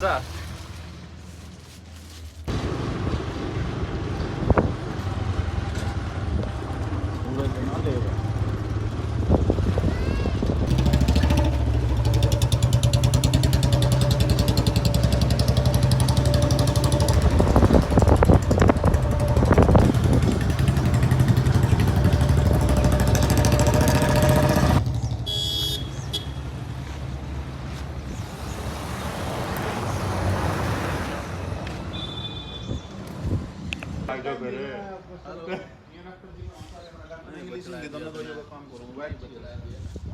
자,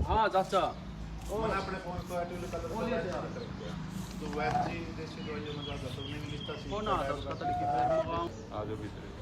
हाँ चाचा मैंने अपने फोन को एक्टिव कर दिया तो वैसे ही जैसे जो जो मतलब तो नहीं लिखता सी कौन आता उसका तो लिखी फिर मगाऊं आ जाओ भीतर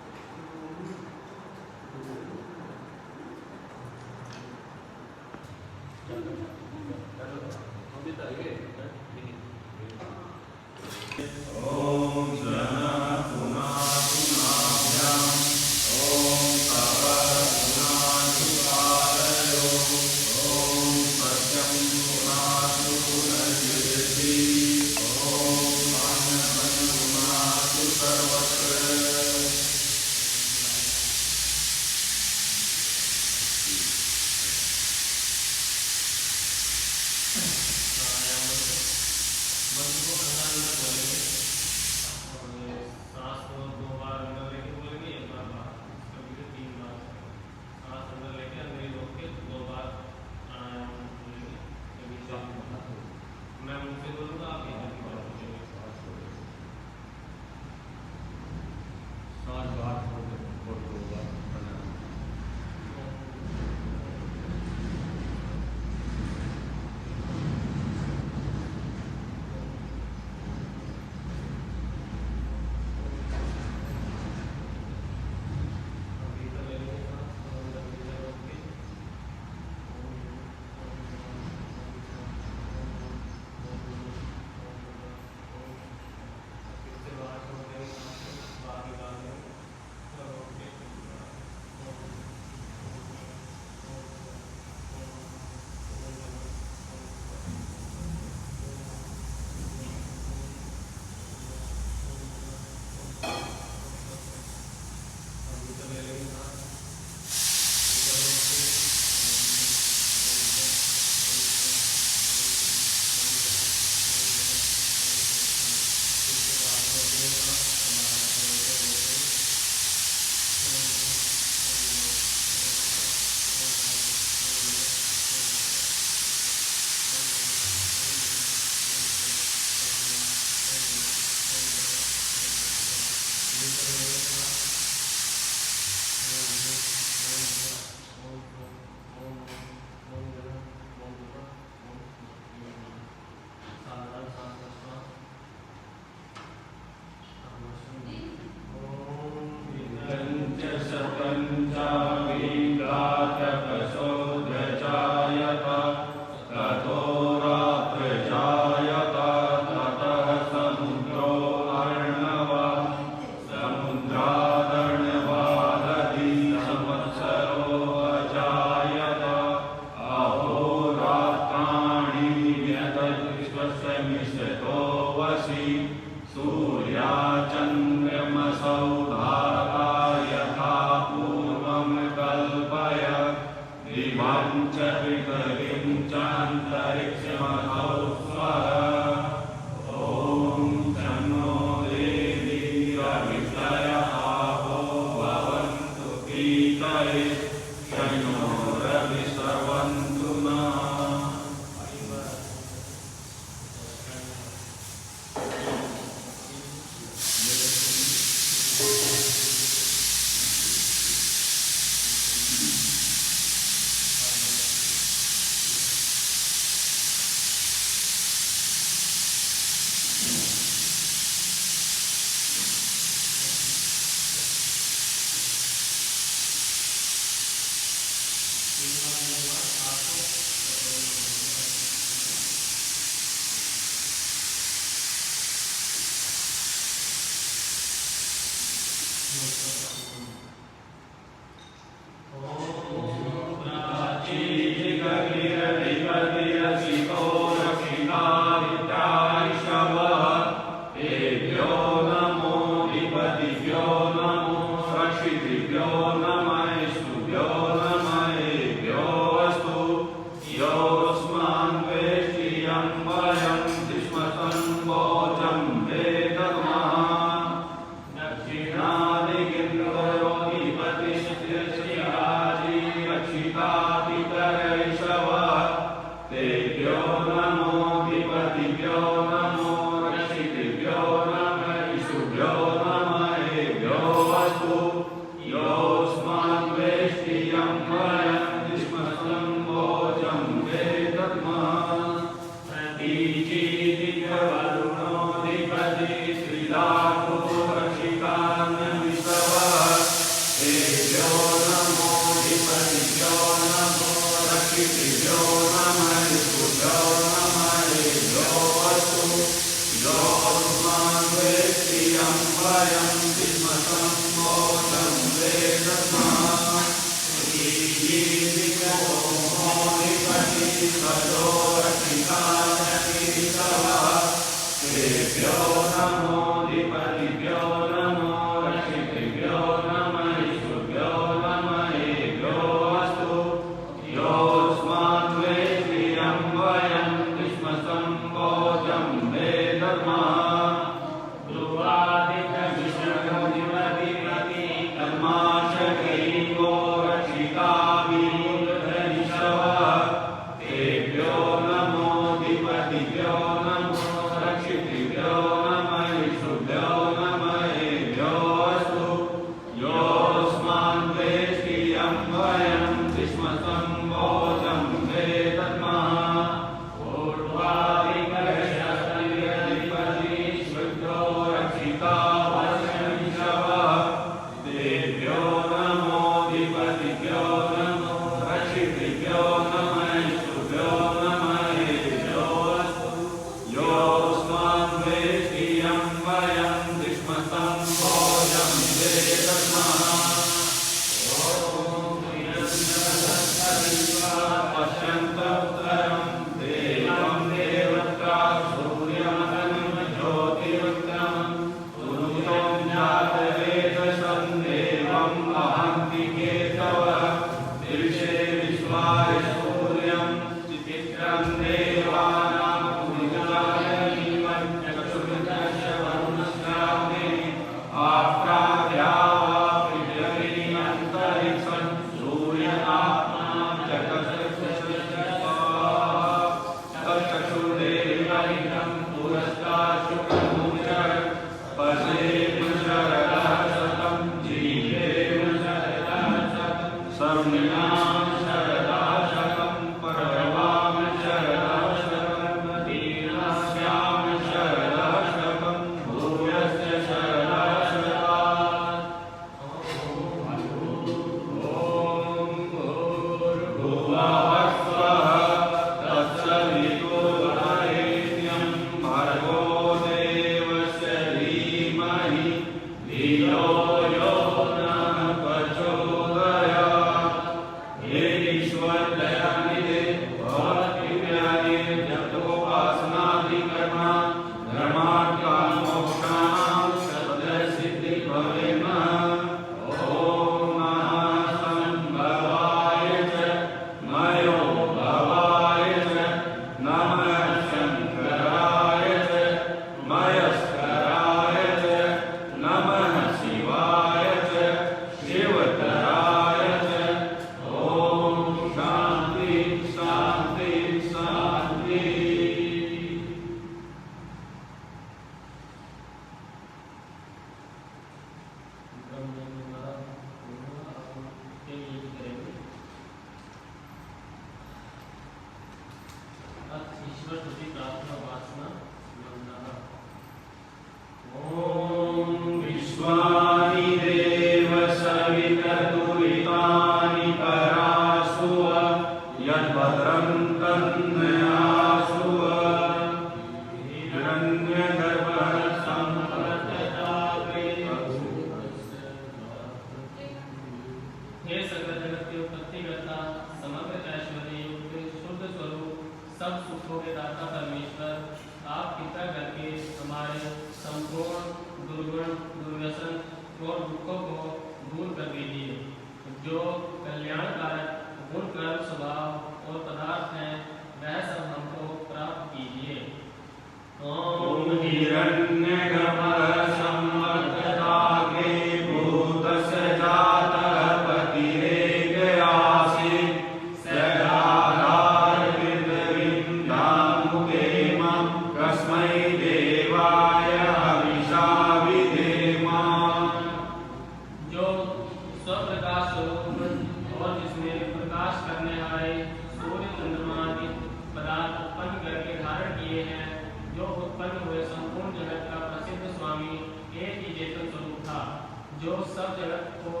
जो सब जगत को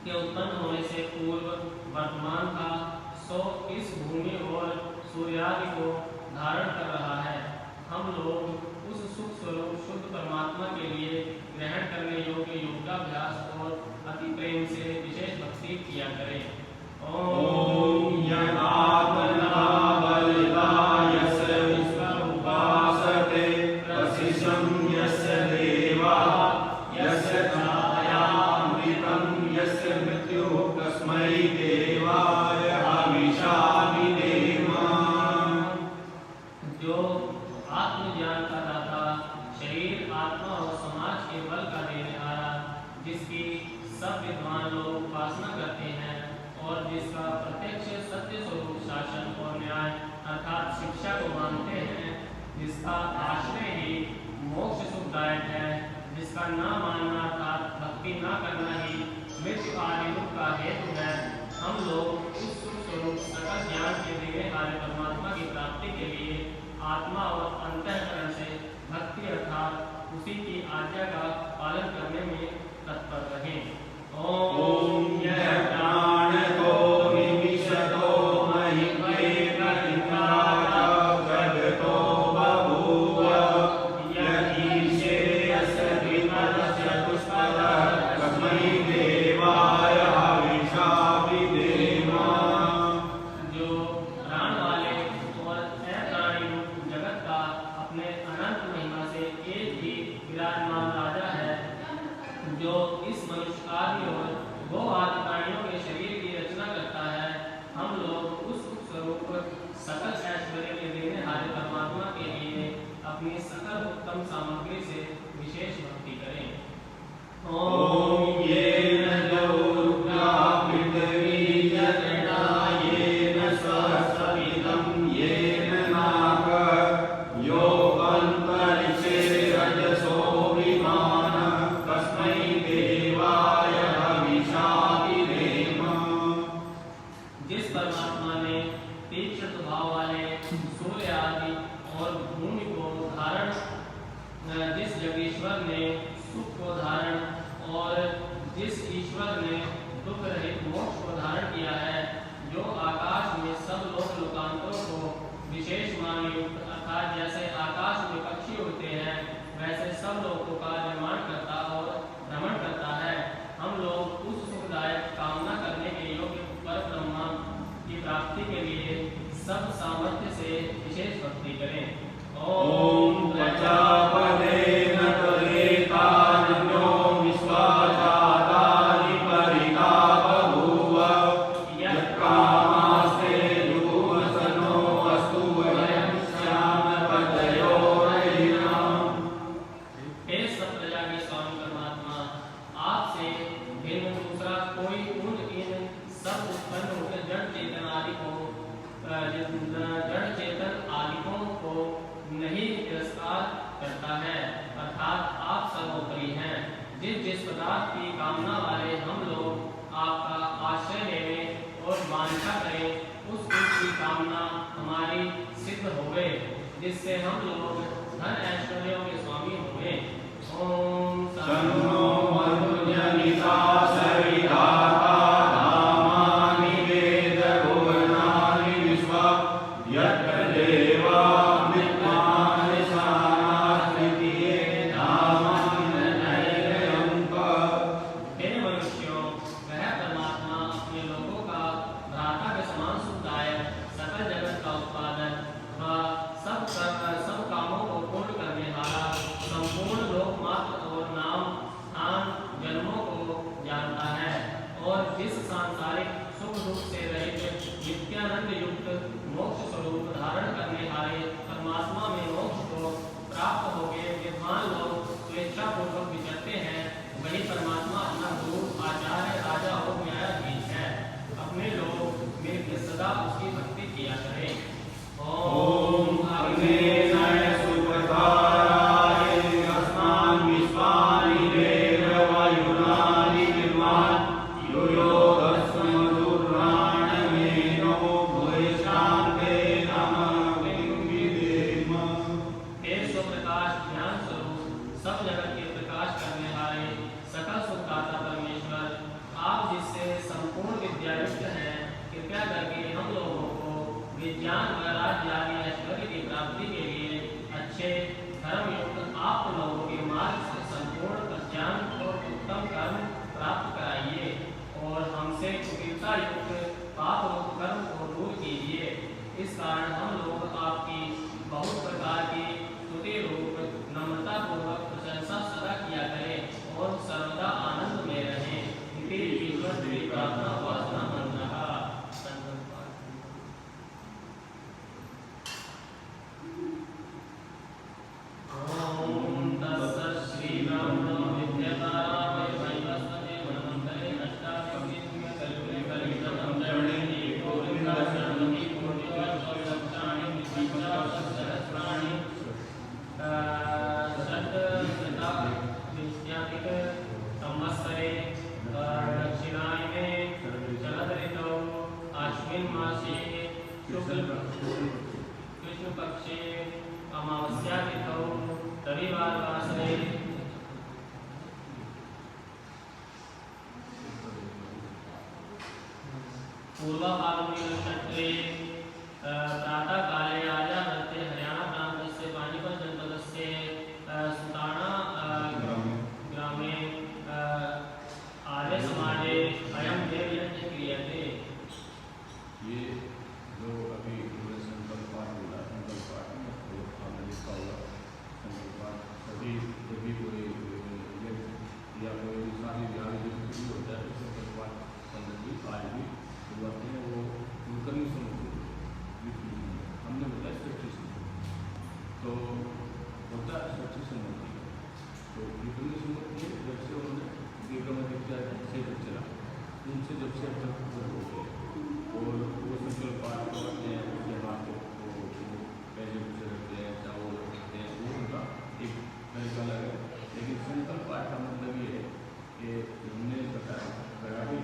के उत्पन्न होने से पूर्व वर्तमान था, सो इस भूमि और सूर्यादि को धारण कर रहा है। हम लोग उस सुख स्वरूप शुद्ध परमात्मा के लिए ग्रहण करने योग्य योगाभ्यास और अति प्रेम से विशेष भक्ति किया करें। ओम जिसका आश्रय ही मोक्ष सुखदायक है, जिसका न मानना अर्थात भक्ति न करना ही मृत्यु आदि दुख का हेतु है। हम लोग उस सुख स्वरूप सकल ज्ञान के देने वाले परमात्मा की प्राप्ति के लिए आत्मा और अंतःकरण से भक्ति अर्थात उसी की आज्ञा का पालन करने में तत्पर रहें। ओम सामग्री से विशेष भक्ति करें। ओम जिस परमात्मा ने तीक्ष्ण स्वभाव वाले सूर्य आदि और भूमि को धारण, जिस जगीश्वर ने सुख को धारण और जिस ईश्वर ने दुख रहित मोक्ष को धारण किया है, जो आकाश में सब लोक लोकांतरों को विशेष मान युक्त अर्थात जैसे आकाश में पक्षी उड़ते हैं वैसे सब लोगों का निर्माण करता और भ्रमण करता है। हम लोग उस सुखदायक कामना करने के योग्य पर ब्रह्मा की प्राप्ति के लिए सब सामर्थ्य से विशेष भक्ति करें। ओम जिस पदार्थ की कामना वाले हम लोग आपका आश्रय लेने और वांछा करें उस की कामना हमारी सिद्ध हो गए, जिससे हम लोग धन ऐश्वर्यों के स्वामी हो गए। ओम मोक्ष स्वरूप धारण करने वाले परमात्मा में मोक्ष को प्राप्त हो गए स्वेच्छापूर्वक विचरते हैं, वही परमात्मा अपना गुरु, आचार्य, राजा और न्यायाधीश है। अपने लोग में सदा उसकी भक्ति किया करें। ओम अग्ने विज्ञान व राज्य आदि ऐश्वर्य की प्राप्ति के लिए अच्छे धर्मयुक्त आप लोगों के मार्ग से संपूर्ण ज्ञान और उत्तम कर्म प्राप्त कराइए और हमसे कुटिलता युक्त पाप रूप कर्म को दूर कीजिए। इस कारण हम लोग आपकी बहुत प्रकार की स्तुति रूप नम्रता पूर्वक प्रशंसा सदा किया करें और सर्वदा आनंद में रहें। ईश्वर की प्रार्थना वासना मन रहा। कृष्ण पक्षे अमावस्या तिथौ रविवार वासरे पूर्व फाल्गुनी नक्षत्रे प्रातः काले आर्यावर्ते हरियाणा प्रान्तस्य पानीपत जनपदस्य सुताना ग्रामे आर्य समाजे अयं देवयज्ञ क्रियते। ये जो अभी संकल्प पाठ बोला, संकल्प पाठ में तो आपने लिखा होगा संकल्प पाठ सभी जब भी कोई या कोई शादी ब्याह जो शुरू होता है संकल्प पाठ संबंधी आज भी शुरुआत में वो करनी समझ हमने बताया सच्ची समझ तो होता है सच्ची समझ। तो विक्रमी समझ जब से उन्होंने विक्रमादित्य से चला उनसे जब से अब तक हो गए और वो संकल्प पाठ करते हैं उसके हाथ को पैसे पूछे रखते हैं चावल रखते हैं वो उनका एक तरीका अलग है। लेकिन संकल्प पाठ का मतलब ये है कि हमने बताया कि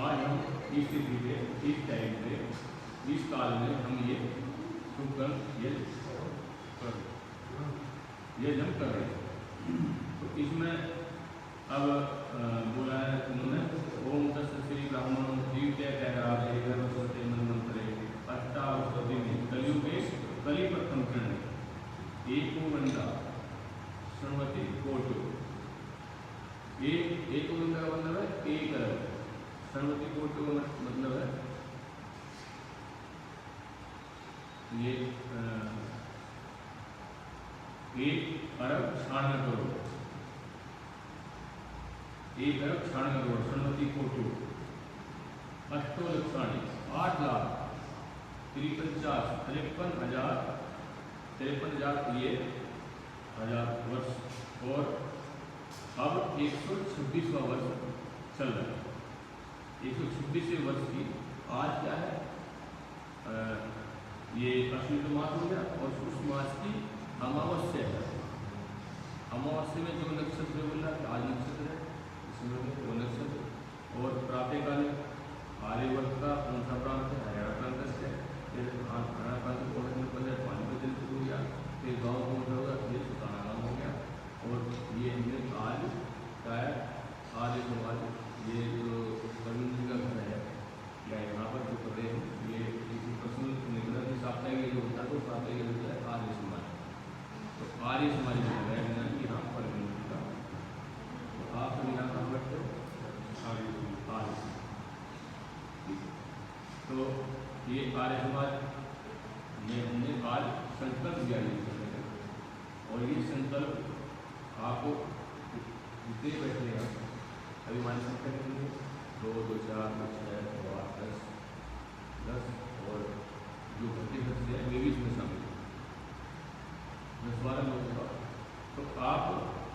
आज हम इस स्थिति पे इस टाइम पे इस काल में हम ये शुभ कर्म ये हम कर रहे हैं। तो इसमें अब बोला है उन्होंने ओम तस्य श्री ब्राह्मण जीवत्य कैराजे गर्भवते मनमंत्रे अष्टावशति में कलियुगे कलि प्रथम चरण एको वंदा सर्वति कोटो एक वंदा का मतलब है एक अरब, सर्वति कोटो का मतलब है ये 1 अरब 96 करोड़ 1 अरब 96 करोड़ सर्वति कोटो अष्टो लक्षाणी 8 लाख 53,53,000 ये हजार वर्ष और अब 126वां वर्ष चल रहा है। 126वें वर्ष की आज क्या है ये अश्विन मास हो गया और उस मास की अमावस्या है। अमावस्या में जो नक्षत्र बोल रहा है आज नक्षत्र है इसमें वो नक्षत्र और प्रातःकाल आर्यवर्त का कौन सा प्रांत है हरियाणा प्रांत से फिर हरियाणा प्रांत को पहले पानी का जल शुरू हो गया फिर गाँव कौन सा होगा ये सुताना गाँव हो गया और ये हमने आज क्या है आर्य समाज ये जो करुण जी का घर है या यहाँ पर जो कर रहे हैं ये किसी पर्सनल निगरानी साप्ताहिक जो होता है तो साप्ताहिक होता है आर्य समाज। तो आर्य समाज में है यहाँ पर का तो आप सब यहाँ कहाँ बैठते हो आर्य तो ये आर्य समाज में हमने आज संकल्प दिया और ये संकल्प आपको जितने बैठे हैं अभी मान सकते हैं 2 2 4 5 6 8 10 और जो घंटे बचते हैं वे भी इसमें शामिल हैं।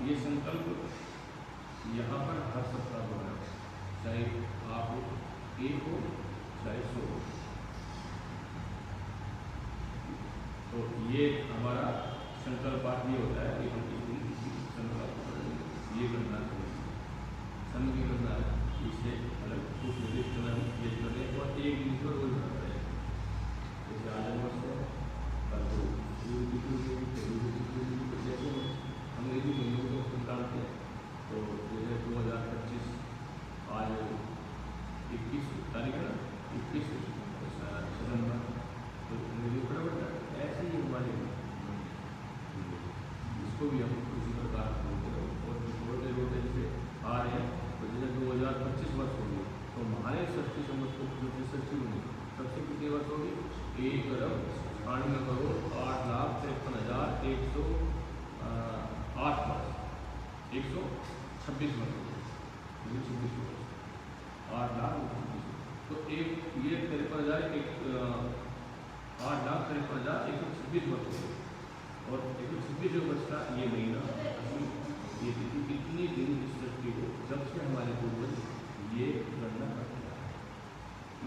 ये संकल्प यहाँ पर हर सप्ताह होना, चाहे आप एक हो चाहे 100 हो। तो ये हमारा संकल्प पाठ ये होता है कि हम इस दिन किसी संकल्प ये करना चाहिए, सन की करना है, इससे अलग कुछ निर्दिष्ट करना ये करें और एक दिन पर रोज करना है। जैसे आज वर्ष है कल को जैसे अंग्रेजी महीनों को निकालते हैं, तो जैसे 2025 आज 21 तारीख है, 21 सितंबर, तो अंग्रेजी बड़ा बड़ा ऐसे ही हमारे इसको भी हम उसी प्रकार और रोटे रोटे जैसे आ रहे हैं। तो जैसे 2025 वर्ष होगी तो हमारे षष्ठी संवत को जो षष्ठी होगी सबसे कितने वर्ष होगी? 1,98,8,53,108 वर्ष, 126 वर्ष होगी, 126 वर्ष, 8 लाख 126। तो एक ये 8,53,126 वर्ष होगी और 126 वर्ष का ये महीना ये तिथि कितनी दिन इस सृष्टि को जब से हमारे पूर्वज ये गणना करते हैं।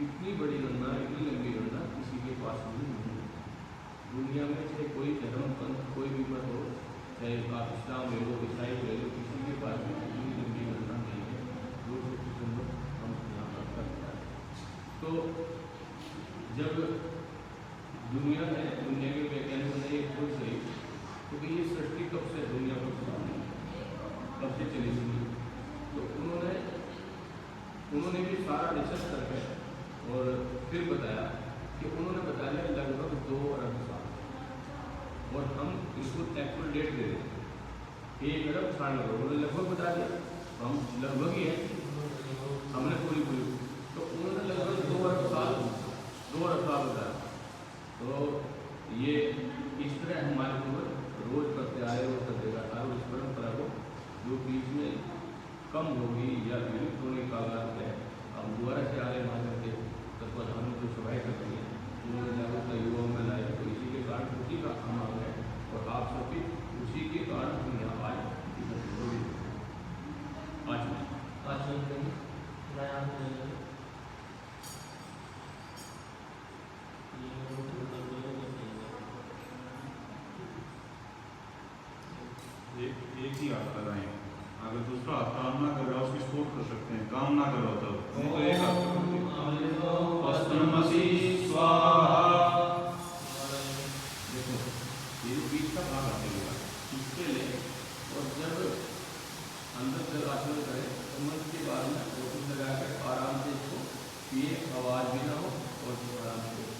इतनी बड़ी गणना, इतनी लंबी गणना किसी के पास भी नहीं है दुनिया में, चाहे कोई धर्म पंथ कोई भी मत हो, चाहे आप इस्लाम ले लो, ईसाई ले लो, किसी के पास भी इतनी लंबी गणना नहीं है जो हम यहाँ पर करते हैं। तो जब दुनिया में दुनिया के वैज्ञानिकों ने एक खोज करी तो कि ये सृष्टि कब से दुनिया को कब से चली हुई, तो उन्होंने भी सारा रिसर्च करके और फिर बताया कि उन्होंने बता दिया लगभग 2 अरब साल, और हम इसको एक्चुअल डेट दे रहे हैं 1 अरब 60 करोड़, उन्होंने लगभग बता दिया, हम लगभग ही है, हमने पूरी तो उन्होंने लगभग 2 अरब साल बताया। तो ये इस तरह हमारे पूर्वज रोज करते आए और करते गए और इस परंपरा को जो बीच में कम होगी या विलुप्त होने का आगाज है, अब दोबारा से आगे माध्यम के तत्वाधान में जो सभाएँ करती हैं उन्होंने जागरूकता युवाओं में लाई, तो इसी के कारण उसी का अमांग है और आप सभी उसी के कारण हम यहाँ आए। एक ही हाथ लगाएं, अगर दूसरा हाथ काम ना कर रहा उसकी सपोर्ट कर सकते हैं, काम ना कर रहा तो नहीं तो एक हाथ देखो ये बीच का भाग आते हुआ इसके ले, और जब अंदर से आचरण करें तो मन के बाद में फोटो लगा कर आराम से इसको ये आवाज भी ना हो और आराम से इसको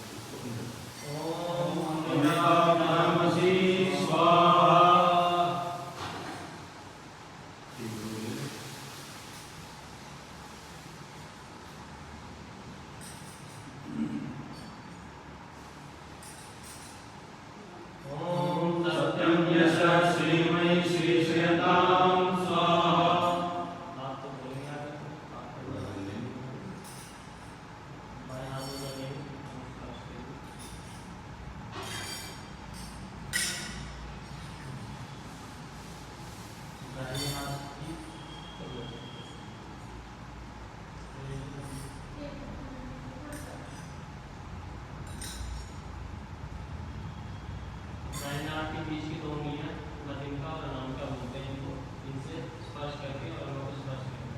के बीच की 2 उंगलियां मध्यिका और अनामिका बोलते हैं इनको, इनसे स्पर्श करके और लोग स्पर्श करें।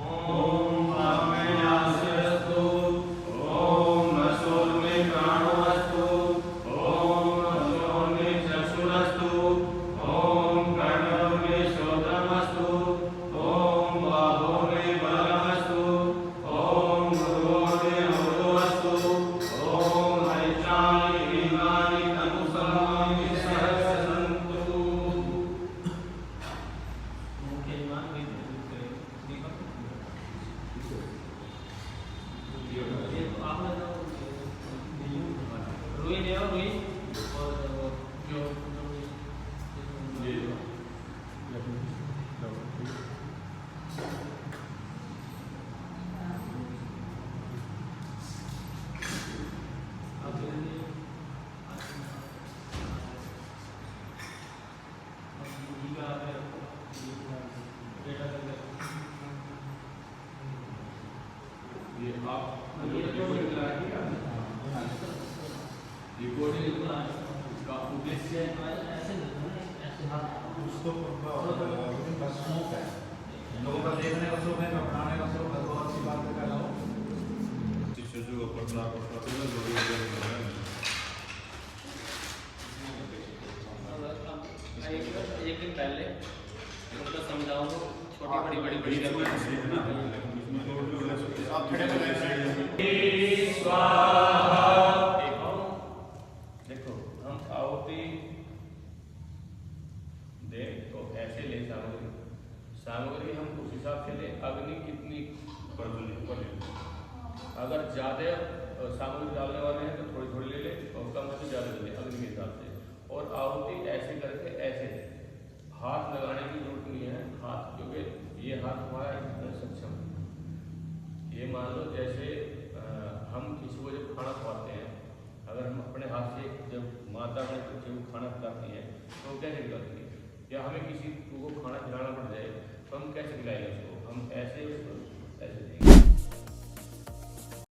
ओम वामेयास्तु, ओम नशोर्मे प्राणोस्तु, ओम नशोर्मे चक्षुरस्तु, ओम कर्णोर्मे श्रोत्रमस्तु, ओम बाहोर्मे बलमस्तु, ओम भ्रुवोर्मे अमृतोस्तु, ओम हरिचानि लिंगानि तनुसमानि बॉडी का उद्देश्य ऐसे उसको का शौक है, लोगों का देखने का शौक है, बनाने का शौक है, तो अच्छी बात है क्या लाओ। शिशु को पढ़ना एक दिन पहले उनको समझाऊँ छोटी बड़ी बड़ी आप खड़े हो जाइए। देखो हम आहुति दें तो ऐसे ले सामग्री हम उस हिसाब से ले। अग्नि कितनी अगर ज़्यादा सामग्री डालने वाले हैं तो थोड़ी थोड़ी ले ले और कम है तो ज़्यादा ले ले अग्नि के हिसाब से। और आहुति ऐसे करके ऐसे हाथ लगाने की जरूरत नहीं है। हाथ क्योंकि ये हाथ हमारा सक्षम, ये मान लो जैसे हम किसी को जब खाना खवाते हैं, अगर हम अपने हाथ से जब माता अपने बच्चे को खाना खिलाती है तो वो कैसे खिलाती है, या हमें किसी को खाना खिलाना पड़ जाए तो हम कैसे खिलाएंगे उसको, हम ऐसे देंगे।